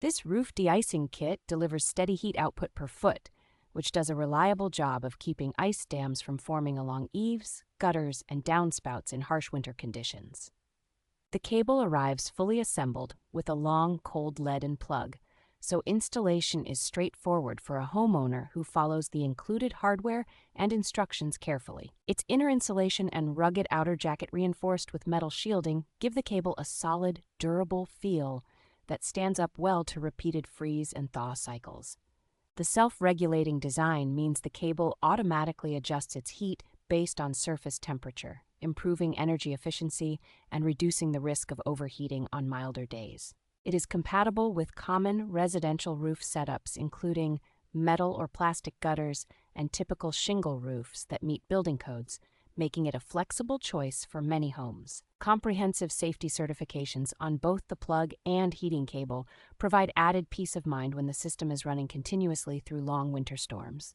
This roof de-icing kit delivers steady heat output per foot, which does a reliable job of keeping ice dams from forming along eaves, gutters, and downspouts in harsh winter conditions. The cable arrives fully assembled with a long, cold leaden plug, so installation is straightforward for a homeowner who follows the included hardware and instructions carefully. Its inner insulation and rugged outer jacket reinforced with metal shielding give the cable a solid, durable feel that stands up well to repeated freeze and thaw cycles. The self-regulating design means the cable automatically adjusts its heat based on surface temperature, improving energy efficiency and reducing the risk of overheating on milder days. It is compatible with common residential roof setups, including metal or plastic gutters and typical shingle roofs that meet building codes, making it a flexible choice for many homes. Comprehensive safety certifications on both the plug and heating cable provide added peace of mind when the system is running continuously through long winter storms.